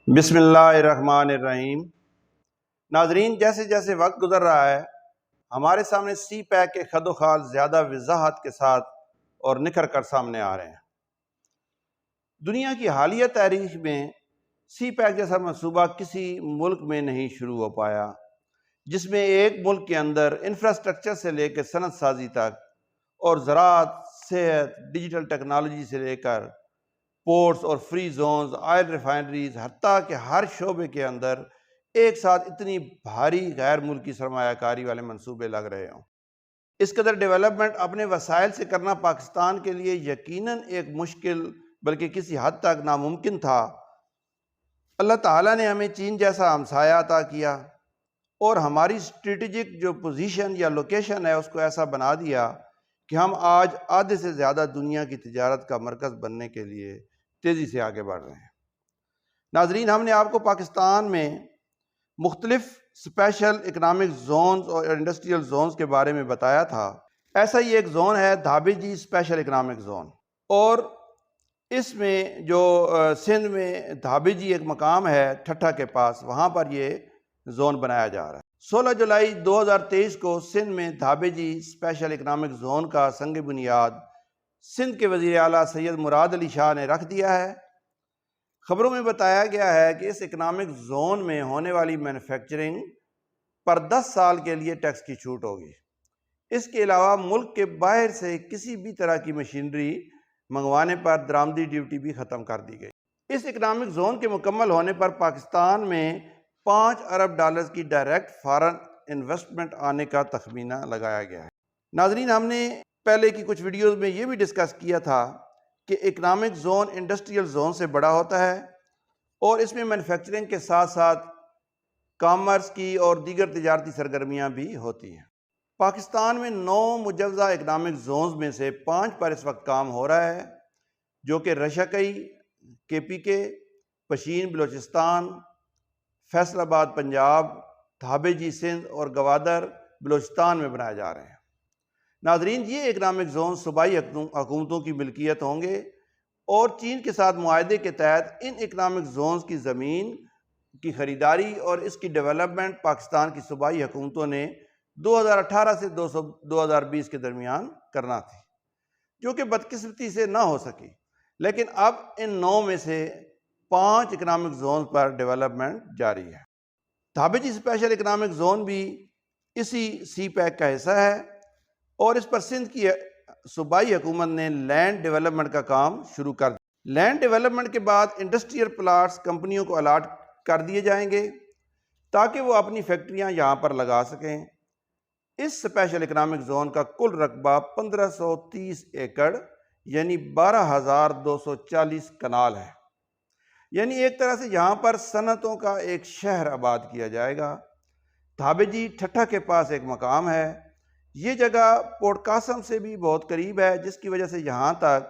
بسم اللہ الرحمن الرحیم۔ ناظرین، جیسے جیسے وقت گزر رہا ہے ہمارے سامنے سی پیک کے خد و خال زیادہ وضاحت کے ساتھ اور نکھر کر سامنے آ رہے ہیں۔ دنیا کی حالیہ تاریخ میں سی پیک جیسا منصوبہ کسی ملک میں نہیں شروع ہو پایا جس میں ایک ملک کے اندر انفراسٹرکچر سے لے کے صنعت سازی تک اور زراعت، صحت، ڈیجیٹل ٹیکنالوجی سے لے کر پورٹس اور فری زونز، آئل ریفائنریز، حتیٰ کہ ہر شعبے کے اندر ایک ساتھ اتنی بھاری غیر ملکی سرمایہ کاری والے منصوبے لگ رہے ہوں۔ اس قدر ڈیولپمنٹ اپنے وسائل سے کرنا پاکستان کے لیے یقیناً ایک مشکل بلکہ کسی حد تک ناممکن تھا۔ اللہ تعالیٰ نے ہمیں چین جیسا ہمسایہ عطا کیا اور ہماری اسٹریٹجک جو پوزیشن یا لوکیشن ہے اس کو ایسا بنا دیا کہ ہم آج آدھے سے زیادہ دنیا کی تجارت کا مرکز بننے کے لیے تیزی سے آگے بڑھ رہے ہیں۔ ناظرین، ہم نے آپ کو پاکستان میں مختلف اسپیشل اکنامک زونز اور انڈسٹریل زونز کے بارے میں بتایا تھا۔ ایسا ہی ایک زون ہے دھابی جی اسپیشل اکنامک زون، اور اس میں جو سندھ میں دھابی جی ایک مقام ہے ٹھٹھا کے پاس، وہاں پر یہ زون بنایا جا رہا ہے۔ 16 جولائی 2023 کو سندھ میں دھابی جی اسپیشل اکنامک زون کا سنگ بنیاد سندھ کے وزیر اعلیٰ سید مراد علی شاہ نے رکھ دیا ہے۔ خبروں میں بتایا گیا ہے کہ اس اکنامک زون میں ہونے والی مینوفیکچرنگ پر 10 سال کے لیے ٹیکس کی چھوٹ ہوگی۔ اس کے علاوہ ملک کے باہر سے کسی بھی طرح کی مشینری منگوانے پر درآمدی ڈیوٹی بھی ختم کر دی گئی۔ اس اکنامک زون کے مکمل ہونے پر پاکستان میں 5 ارب ڈالرز کی ڈائریکٹ فارن انویسٹمنٹ آنے کا تخمینہ لگایا گیا ہے۔ ناظرین، ہم نے پہلے کی کچھ ویڈیوز میں یہ بھی ڈسکس کیا تھا کہ اکنامک زون انڈسٹریل زون سے بڑا ہوتا ہے اور اس میں مینوفیکچرنگ کے ساتھ ساتھ کامرس کی اور دیگر تجارتی سرگرمیاں بھی ہوتی ہیں۔ پاکستان میں 9 مجوزہ اکنامک زونز میں سے 5 پر اس وقت کام ہو رہا ہے، جو کہ رشکئی KPK، پشین بلوچستان، فیصل آباد پنجاب، دھابی جی سندھ اور گوادر بلوچستان میں بنائے جا رہے ہیں۔ ناظرین، یہ اکنامک زون صوبائی حکومتوں کی ملکیت ہوں گے اور چین کے ساتھ معاہدے کے تحت ان اکنامک زونز کی زمین کی خریداری اور اس کی ڈیولپمنٹ پاکستان کی صوبائی حکومتوں نے 2018 سے 2020 کے درمیان کرنا تھی، جو کہ بدقسمتی سے نہ ہو سکی، لیکن اب ان 9 میں سے 5 اکنامک زون پر ڈیولپمنٹ جاری ہے۔ دھابی جی اسپیشل اکنامک زون بھی اسی سی پیک کا حصہ ہے اور اس پر سندھ کی صوبائی حکومت نے لینڈ ڈیولپمنٹ کا کام شروع کر دیا۔ لینڈ ڈیولپمنٹ کے بعد انڈسٹریل پلاٹس کمپنیوں کو الاٹ کر دیے جائیں گے تاکہ وہ اپنی فیکٹریاں یہاں پر لگا سکیں۔ اس اسپیشل اکنامک زون کا کل رقبہ 1530 ایکڑ یعنی 12,240 کنال ہے، یعنی ایک طرح سے یہاں پر صنعتوں کا ایک شہر آباد کیا جائے گا۔ دھابی جی ٹھٹھا کے پاس ایک مقام ہے۔ یہ جگہ پورٹ قاسم سے بھی بہت قریب ہے، جس کی وجہ سے یہاں تک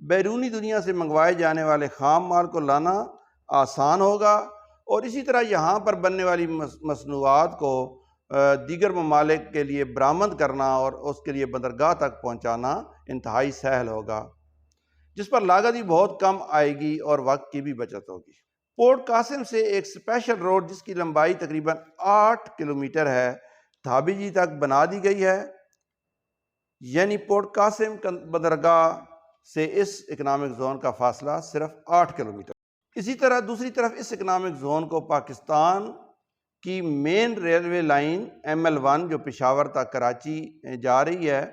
بیرونی دنیا سے منگوائے جانے والے خام مال کو لانا آسان ہوگا، اور اسی طرح یہاں پر بننے والی مصنوعات کو دیگر ممالک کے لیے برآمد کرنا اور اس کے لیے بندرگاہ تک پہنچانا انتہائی سہل ہوگا، جس پر لاگت بھی بہت کم آئے گی اور وقت کی بھی بچت ہوگی۔ پورٹ قاسم سے ایک اسپیشل روڈ جس کی لمبائی تقریباً 8 کلومیٹر ہے دھابی جی تک بنا دی گئی ہے، یعنی پورٹ قاسم بندرگاہ سے اس اکنامک زون کا فاصلہ صرف 8 کلومیٹر۔ اسی طرح دوسری طرف اس اکنامک زون کو پاکستان کی مین ریلوے لائن ML1 جو پشاور تک کراچی جا رہی ہے،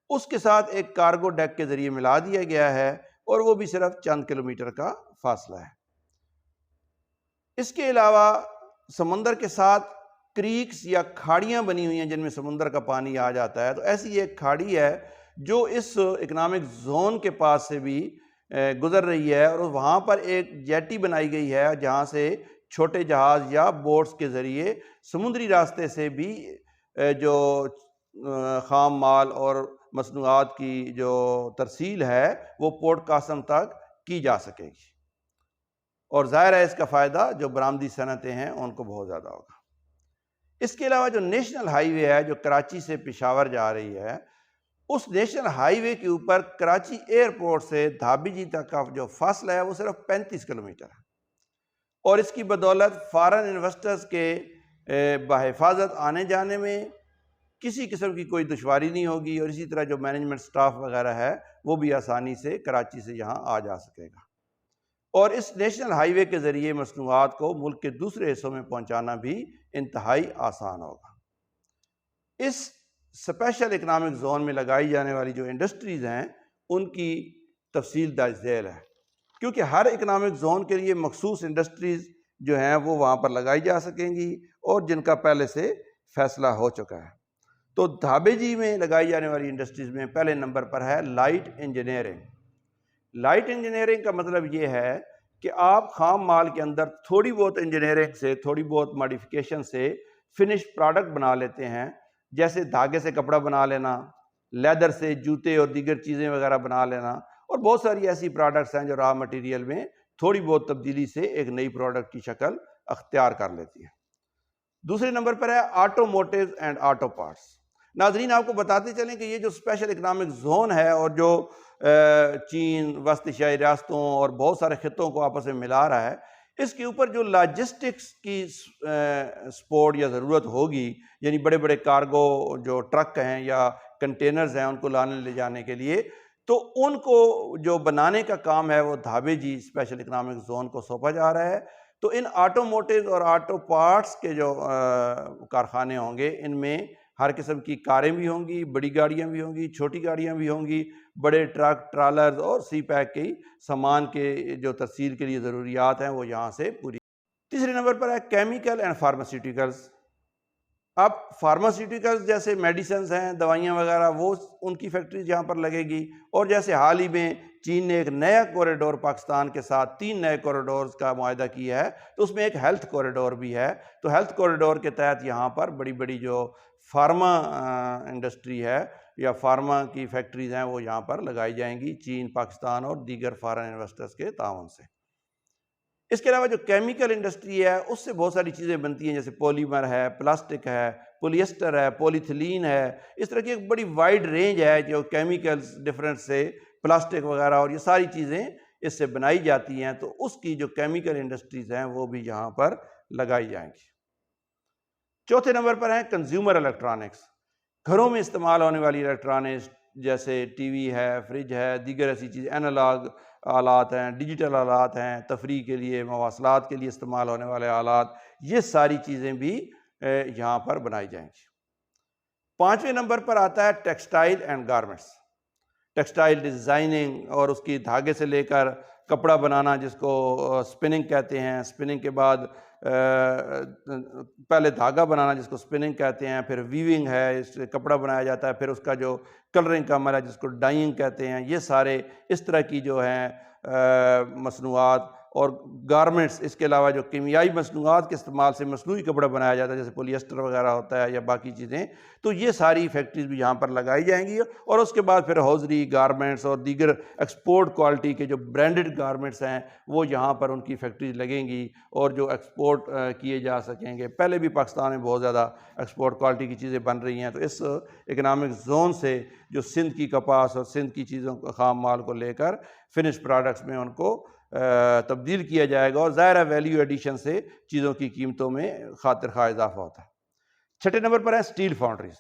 اس کے ساتھ ایک کارگو ڈیک کے ذریعے ملا دیا گیا ہے اور وہ بھی صرف چند کلومیٹر کا فاصلہ ہے۔ اس کے علاوہ سمندر کے ساتھ کریکس یا کھاڑیاں بنی ہوئی ہیں جن میں سمندر کا پانی آ جاتا ہے، تو ایسی ایک کھاڑی ہے جو اس اکنامک زون کے پاس سے بھی گزر رہی ہے، اور وہاں پر ایک جیٹی بنائی گئی ہے جہاں سے چھوٹے جہاز یا بوٹس کے ذریعے سمندری راستے سے بھی جو خام مال اور مصنوعات کی جو ترسیل ہے وہ پورٹ قاسم تک کی جا سکے گی، اور ظاہر ہے اس کا فائدہ جو برآمدی صنعتیں ہیں ان کو بہت زیادہ ہوگا۔ اس کے علاوہ جو نیشنل ہائی وے ہے جو کراچی سے پشاور جا رہی ہے، اس نیشنل ہائی وے کے اوپر کراچی ایئرپورٹ سے دھابی جی تک کا جو فاصلہ ہے وہ صرف 35 کلومیٹر ہے، اور اس کی بدولت فارن انویسٹرز کے بحفاظت آنے جانے میں کسی قسم کی کوئی دشواری نہیں ہوگی، اور اسی طرح جو مینجمنٹ سٹاف وغیرہ ہے وہ بھی آسانی سے کراچی سے یہاں آ جا سکے گا، اور اس نیشنل ہائی وے کے ذریعے مصنوعات کو ملک کے دوسرے حصوں میں پہنچانا بھی انتہائی آسان ہوگا۔ اس اسپیشل اکنامک زون میں لگائی جانے والی جو انڈسٹریز ہیں ان کی تفصیل درج ذیل ہے، کیونکہ ہر اکنامک زون کے لیے مخصوص انڈسٹریز جو ہیں وہ وہاں پر لگائی جا سکیں گی اور جن کا پہلے سے فیصلہ ہو چکا ہے۔ تو دھابے جی میں لگائی جانے والی انڈسٹریز میں پہلے نمبر پر ہے لائٹ انجینئرنگ۔ لائٹ انجینئرنگ کا مطلب یہ ہے کہ آپ خام مال کے اندر تھوڑی بہت انجینئرنگ سے، تھوڑی بہت ماڈیفیکیشن سے فنش پروڈکٹ بنا لیتے ہیں، جیسے دھاگے سے کپڑا بنا لینا، لیدر سے جوتے اور دیگر چیزیں وغیرہ بنا لینا، اور بہت ساری ایسی پروڈکٹس ہیں جو را مٹیریل میں تھوڑی بہت تبدیلی سے ایک نئی پروڈکٹ کی شکل اختیار کر لیتی ہے۔ دوسرے نمبر پر ہے auto motive and auto parts. ناظرین آپ کو بتاتے چلیں کہ یہ جو اسپیشل اکنامک زون ہے اور جو چین، وسط ایشیائی ریاستوں اور بہت سارے خطوں کو آپس میں ملا رہا ہے، اس کے اوپر جو لاجسٹکس کی سپورٹ یا ضرورت ہوگی، یعنی بڑے بڑے کارگو جو ٹرک ہیں یا کنٹینرز ہیں ان کو لانے لے جانے کے لیے، تو ان کو جو بنانے کا کام ہے وہ دھابے جی اسپیشل اکنامک زون کو سونپا جا رہا ہے۔ تو ان آٹو موٹیو اور آٹو پارٹس کے جو کارخانے ہوں گے، ان میں ہر قسم کی کاریں بھی ہوں گی، بڑی گاڑیاں بھی ہوں گی، چھوٹی گاڑیاں بھی ہوں گی، بڑے ٹرک، ٹرالرز اور سی پیک کے سامان کے جو ترسیل کے لیے ضروریات ہیں وہ یہاں سے پوری۔ تیسرے نمبر پر ہے کیمیکل اینڈ فارماسیوٹیکلز۔ اب فارماسیوٹیکلز جیسے میڈیسنز ہیں، دوائیاں وغیرہ، وہ ان کی فیکٹریز یہاں پر لگے گی، اور جیسے حال ہی میں چین نے ایک نیا کوریڈور پاکستان کے ساتھ 3 نئے کوریڈورز کا معاہدہ کیا ہے، تو اس میں ایک ہیلتھ کوریڈور بھی ہے، تو ہیلتھ کوریڈور کے تحت یہاں پر بڑی بڑی جو فارما انڈسٹری ہے یا فارما کی فیکٹریز ہیں وہ یہاں پر لگائی جائیں گی، چین، پاکستان اور دیگر فارن انویسٹرز کے تعاون سے۔ اس کے علاوہ جو کیمیکل انڈسٹری ہے اس سے بہت ساری چیزیں بنتی ہیں، جیسے پولیمر ہے، پلاسٹک ہے، پولیسٹر ہے، پولیتھلین ہے، اس طرح کی ایک بڑی وائڈ رینج ہے جو کیمیکلز ڈفرینٹ سے پلاسٹک وغیرہ اور یہ ساری چیزیں اس سے بنائی جاتی ہیں، تو اس کی جو کیمیکل انڈسٹریز ہیں وہ بھی یہاں پر لگائی جائیں گی۔ چوتھے نمبر پر ہیں کنزیومر الیکٹرانکس۔ گھروں میں استعمال ہونے والی الیکٹرانکس جیسے ٹی وی ہے، فریج ہے، دیگر ایسی چیزیں، اینالاگ آلات ہیں، ڈیجیٹل آلات ہیں، تفریح کے لیے، مواصلات کے لیے استعمال ہونے والے آلات، یہ ساری چیزیں بھی یہاں پر بنائی جائیں گی۔ پانچویں نمبر پر آتا ہے textile and garments. Textile designing اور اس کی دھاگے سے لے کر کپڑا بنانا جس کو سپننگ کہتے ہیں، سپننگ کے بعد پہلے دھاگا بنانا جس کو سپننگ کہتے ہیں، پھر ویونگ ہے، اس سے کپڑا بنایا جاتا ہے، پھر اس کا جو کلرنگ کا عمل ہے جس کو ڈائنگ کہتے ہیں، یہ سارے اس طرح کی جو ہیں مصنوعات اور گارمنٹس۔ اس کے علاوہ جو کیمیائی مصنوعات کے استعمال سے مصنوعی کپڑا بنایا جاتا ہے جیسے پولیسٹر وغیرہ ہوتا ہے یا باقی چیزیں، تو یہ ساری فیکٹریز بھی یہاں پر لگائی جائیں گی، اور اس کے بعد پھر ہوزری گارمنٹس اور دیگر ایکسپورٹ کوالٹی کے جو برانڈڈ گارمنٹس ہیں وہ یہاں پر ان کی فیکٹریز لگیں گی اور جو ایکسپورٹ کیے جا سکیں گے۔ پہلے بھی پاکستان میں بہت زیادہ ایکسپورٹ کوالٹی کی چیزیں بن رہی ہیں، تو اس اکنامک زون سے جو سندھ کی کپاس اور سندھ کی چیزوں کو، خام مال کو لے کر فنش پروڈکٹس میں ان کو تبدیل کیا جائے گا، اور ظاہر ہے ویلیو ایڈیشن سے چیزوں کی قیمتوں میں خاطر خواہ اضافہ ہوتا ہے۔ چھٹے نمبر پر ہے اسٹیل فاؤنڈریز۔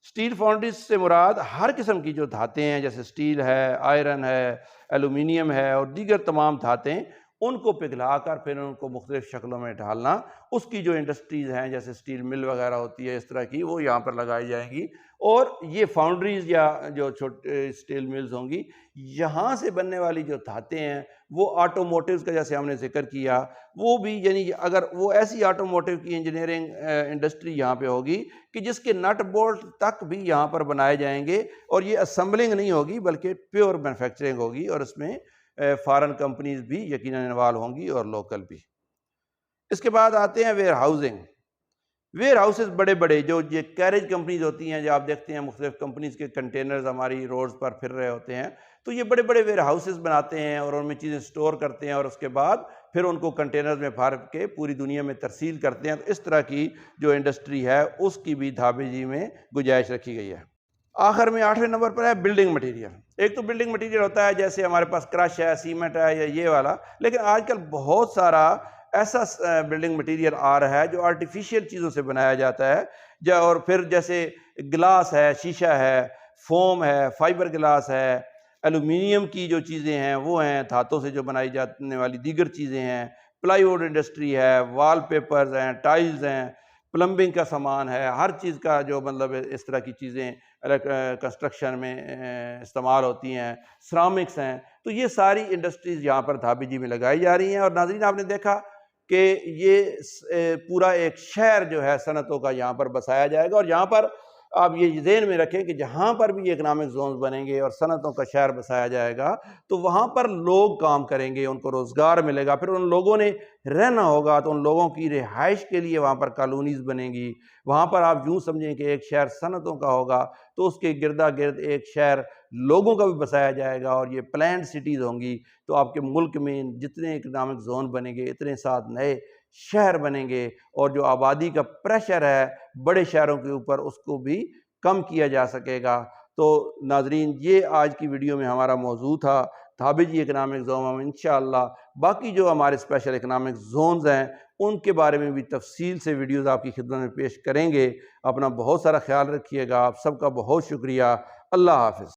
اسٹیل فاؤنڈریز سے مراد ہر قسم کی جو دھاتیں ہیں، جیسے اسٹیل ہے، آئرن ہے، ایلومینیم ہے اور دیگر تمام دھاتیں، ان کو پگھلا کر پھر ان کو مختلف شکلوں میں ڈھالنا، اس کی جو انڈسٹریز ہیں جیسے اسٹیل مل وغیرہ ہوتی ہے اس طرح کی، وہ یہاں پر لگائی جائیں گی، اور یہ فاؤنڈریز یا جو چھوٹے اسٹیل ملز ہوں گی، یہاں سے بننے والی جو دھاتیں ہیں وہ آٹو موٹیوز کا جیسے ہم نے ذکر کیا، وہ بھی یعنی اگر وہ ایسی آٹو موٹیو کی انجینئرنگ انڈسٹری یہاں پہ ہوگی کہ جس کے نٹ بولٹ تک بھی یہاں پر بنائے جائیں گے، اور یہ اسمبلنگ نہیں ہوگی بلکہ پیور مینوفیکچرنگ ہوگی، اور اس میں فارن کمپنیز بھی یقیناً انوالو ہوں گی اور لوکل بھی۔ اس کے بعد آتے ہیں ویئر ہاؤسنگ۔ ویئر ہاؤسز بڑے بڑے جو یہ کیریج کمپنیز ہوتی ہیں، جو آپ دیکھتے ہیں مختلف کمپنیز کے کنٹینرز ہماری روڈز پر پھر رہے ہوتے ہیں، تو یہ بڑے بڑے ویئر ہاؤسز بناتے ہیں اور ان میں چیزیں سٹور کرتے ہیں، اور اس کے بعد پھر ان کو کنٹینرز میں بھر کے پوری دنیا میں ترسیل کرتے ہیں۔ تو اس طرح کی جو انڈسٹری ہے اس کی بھی دھابے جی میں گنجائش رکھی گئی ہے۔ آخر میں 8ویں نمبر پر ہے بلڈنگ مٹیریل۔ ایک تو بلڈنگ مٹیریل ہوتا ہے جیسے ہمارے پاس کرش ہے، سیمنٹ ہے یا یہ والا، لیکن آج کل بہت سارا ایسا بلڈنگ مٹیریل آ رہا ہے جو آرٹیفیشیل چیزوں سے بنایا جاتا ہے، اور پھر جیسے گلاس ہے، شیشہ ہے، فوم ہے، فائبر گلاس ہے، ایلومینیم کی جو چیزیں ہیں وہ ہیں، دھاتوں سے جو بنائی جانے والی دیگر چیزیں ہیں، پلائی ووڈ انڈسٹری ہے، وال پیپرز ہیں، ٹائلز ہیں، پلمبنگ کا سامان ہے، ہر چیز کا جو مطلب اس طرح کی چیزیں کنسٹرکشن میں استعمال ہوتی ہیں، سرامکس ہیں، تو یہ ساری انڈسٹریز یہاں پر دھابی جی میں لگائی جا رہی ہیں۔ اور ناظرین آپ نے دیکھا کہ یہ پورا ایک شہر جو ہے صنعتوں کا یہاں پر بسایا جائے گا، اور یہاں پر آپ یہ ذہن میں رکھیں کہ جہاں پر بھی اکنامک زونز بنیں گے اور صنعتوں کا شہر بسایا جائے گا تو وہاں پر لوگ کام کریں گے، ان کو روزگار ملے گا، پھر ان لوگوں نے رہنا ہوگا تو ان لوگوں کی رہائش کے لیے وہاں پر کالونیز بنیں گی۔ وہاں پر آپ یوں سمجھیں کہ ایک شہر صنعتوں کا ہوگا تو اس کے گردا گرد ایک شہر لوگوں کا بھی بسایا جائے گا، اور یہ پلانڈ سٹیز ہوں گی، تو آپ کے ملک میں جتنے اکنامک زون بنیں گے اتنے ساتھ نئے شہر بنیں گے، اور جو آبادی کا پریشر ہے بڑے شہروں کے اوپر اس کو بھی کم کیا جا سکے گا۔ تو ناظرین یہ آج کی ویڈیو میں ہمارا موضوع تھا، دھابی جی اکنامک زون۔ ہم انشاءاللہ باقی جو ہمارے اسپیشل اکنامک زونز ہیں ان کے بارے میں بھی تفصیل سے ویڈیوز آپ کی خدمت میں پیش کریں گے۔ اپنا بہت سارا خیال رکھیے گا، آپ سب کا بہت شکریہ۔ اللہ حافظ۔